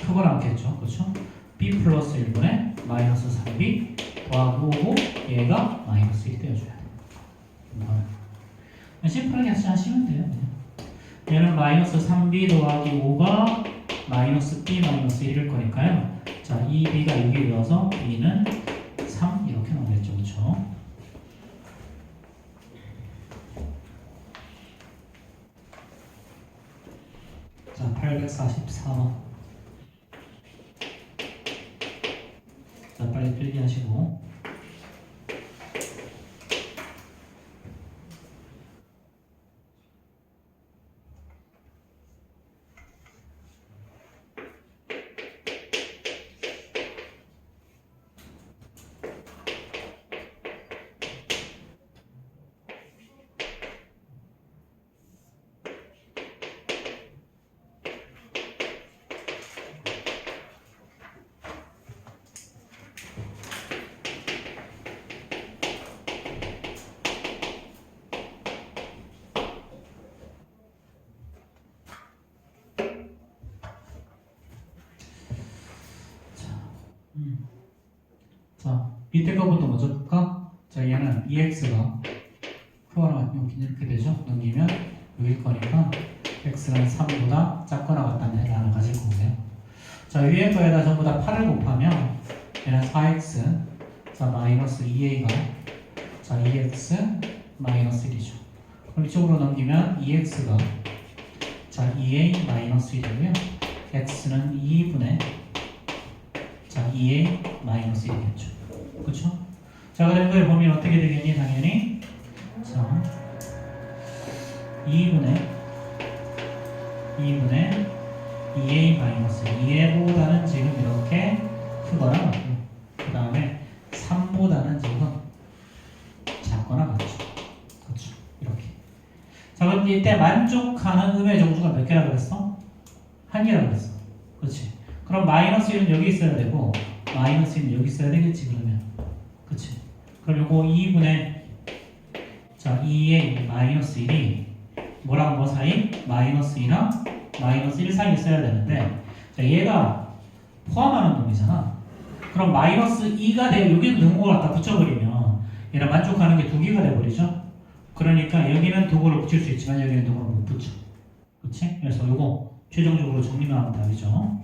Speaker 1: 크고 남겠죠. 그쵸? b 플러스 1분의 마이너스 3b 더하기 5고 얘가 마이너스 1이 되어줘야 돼. 심플하게 하시면 돼요. 얘는 마이너스 3b 더하기 5가 마이너스 b 마이너스 1일 거니까요. 자, 이 b가 6이 되어서 b는 3 이렇게 나오겠죠. 그쵸? 자, 844번. 자, 빨리 필기하시고. 자, 밑에 거부터 먼저 볼까? 자, 얘는 EX가 표현하면 이렇게 되죠? 넘기면 6일 거니까 X는 3보다 작거나 같다는 해당을 가질 거고요. 자, 위에 거에다 전부 다 8을 곱하면 얘는 4X, 자, 마이너스 2A가, 자, 2X 마이너스 1이죠. 그럼 이쪽으로 넘기면 2X가, 자, 2A 마이너스 1이고요. X는 2분의, 자, 2A 마이너스 1이겠죠. 그쵸? 자, 그럼 이걸 보면 어떻게 되겠니? 당연히 자, 2분의 2A 마이너스 2A보다는 지금 이렇게 크거나 같고, 그 다음에 3보다는 지금 작거나 같죠. 그렇죠. 이렇게. 자, 그럼 이때 만족하는 음의 정수가 몇 개라고 그랬어? 한 개라고 그랬어. 그렇지. 그럼 마이너스 1은 여기 있어야 되고 마이너스 1은 여기 있어야 되겠지. 그러면 그치? 그럼 요거 2분의 자 2a 마이너스 1이 뭐랑 뭐 사이? 마이너스 2랑 마이너스 1 사이 있어야 되는데 자 얘가 포함하는 놈이잖아. 그럼 마이너스 2가 되고 여기는 등호를 갖다 붙여버리면 얘랑 만족하는 게 두 개가 돼버리죠. 그러니까 여기는 등호를 붙일 수 있지만 여기는 등호를 못 붙여. 그치? 그래서 요거 최종적으로 정리만 하면 답이죠.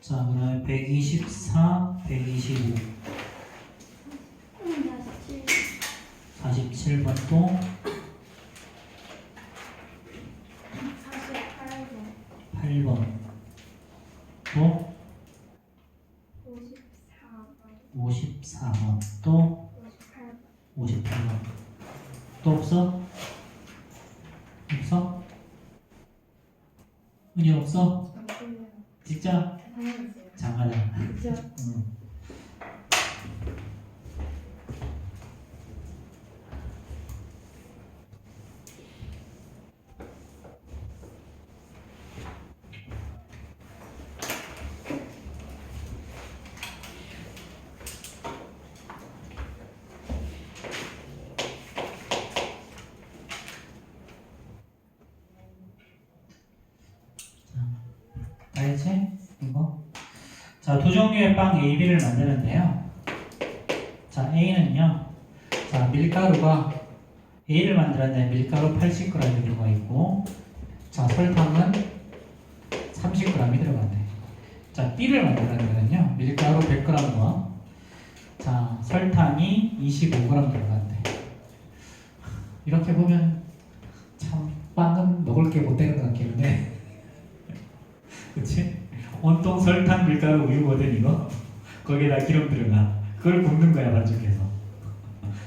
Speaker 1: 자, 그 다음에 124, 125 47번 또 8번 또 54번 또 58번 또 없어? 없어? 은이 없어? 진짜? 장하다. 자, 두 종류의 빵 A, B를 만드는데요. 자, A는요. 자, 밀가루가 A를 만들었는데 밀가루 80g이 들어가 있고, 자, 설탕은 30g이 들어간대. 자, B를 만들었는데요. 밀가루 100g과 자, 설탕이 25g 들어간대. 이렇게 보면 참 빵은 먹을 게 못 되는 것 같긴 한데, 그치? 온통 설탕, 밀가루, 우유거든 이거. 거기에다 기름 들어가. 그걸 굽는 거야 반죽해서.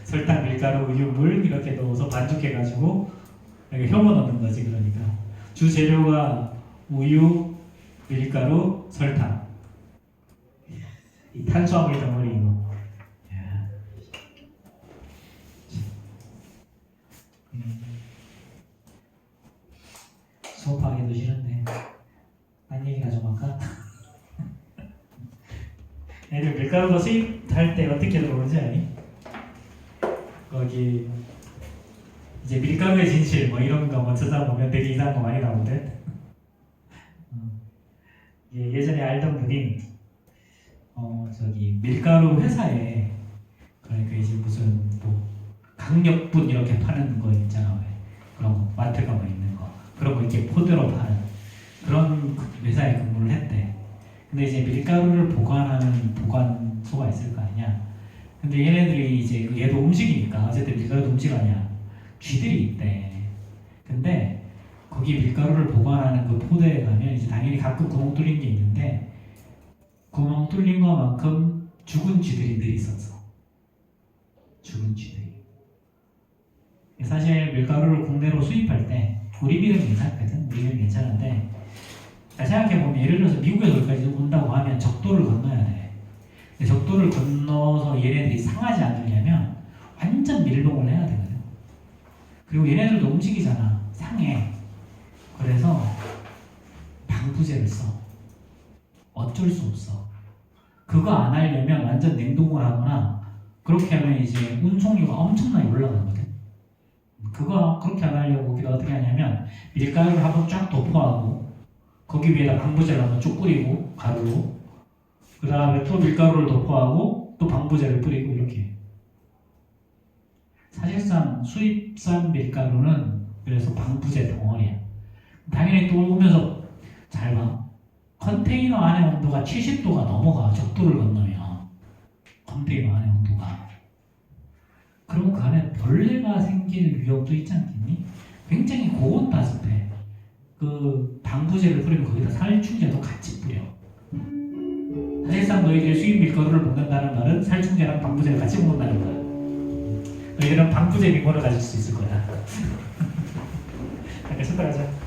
Speaker 1: 설탕, 밀가루, 우유, 물 이렇게 넣어서 반죽해가지고 이렇게 효모 넣는 거지. 그러니까 주 재료가 우유, 밀가루, 설탕. 이 탄수화물 덩어리 이거. 수업하기도 싫은데 딴 얘기나 좀 할까? 애들 밀가루도 수입할 때 어떻게 들어오는지 아니? 거기 이제 밀가루의 진실 뭐 이런 거 뭐 찾아보면 되게 이상한 거 많이 나오거든. 예전에 알던 분이 저기 밀가루 회사에 그러니까 이제 무슨 뭐 강력분 이렇게 파는 거 있잖아. 왜 그런 거 마트가 뭐 있는 거 그런 거 이렇게 포대로 파는 그런 회사에 근무를 했대. 근데 이제 밀가루를 보관하는 보관소가 있을 거 아니야. 근데 얘네들이 이제 얘도 움직이니까 어쨌든 밀가루도 움직이냐 쥐들이 있대. 근데 거기 밀가루를 보관하는 그 포대에 가면 이제 당연히 가끔 구멍 뚫린 게 있는데 구멍 뚫린 것만큼 죽은 쥐들이 늘 있었어. 죽은 쥐들이. 사실 밀가루를 국내로 수입할 때 우리 밀은 괜찮거든. 우리 밀은 괜찮은데 생각해보면 예를 들어서 미국에서 여기까지 온다고 하면 적도를 건너야 돼. 근데 적도를 건너서 얘네들이 상하지 않으려면 완전 밀봉을 해야 되거든. 그리고 얘네들도 움직이잖아. 상해. 그래서 방부제를 써. 어쩔 수 없어. 그거 안 하려면 완전 냉동을 하거나 그렇게 하면 이제 운송료가 엄청나게 올라가거든. 그거 그렇게 안 하려고 우리가 어떻게 하냐면 밀가루를 한번 쫙 도포하고 거기 위에다 방부제를 한번 쭉 뿌리고 가루로 그 다음에 또 밀가루를 도포하고 또 방부제를 뿌리고 이렇게 해. 사실상 수입산 밀가루는 그래서 방부제 덩어리야. 당연히 또 오면서 잘 봐. 컨테이너 안의 온도가 70도가 넘어가. 적도를 건너면 컨테이너 안의 온도가. 그럼 그 안에 벌레가 생길 위험도 있지 않겠니? 굉장히 고온다습해. 그 방부제를 뿌리면 거기다 살충제도 같이 뿌려. 사실상 너희들이 수입 밀가루를 먹는다는 말은 살충제랑 방부제를 같이 먹는다는 거야. 너희들은 방부제 미모를 가질 수 있을 거야. 잠깐 쉬다 가자.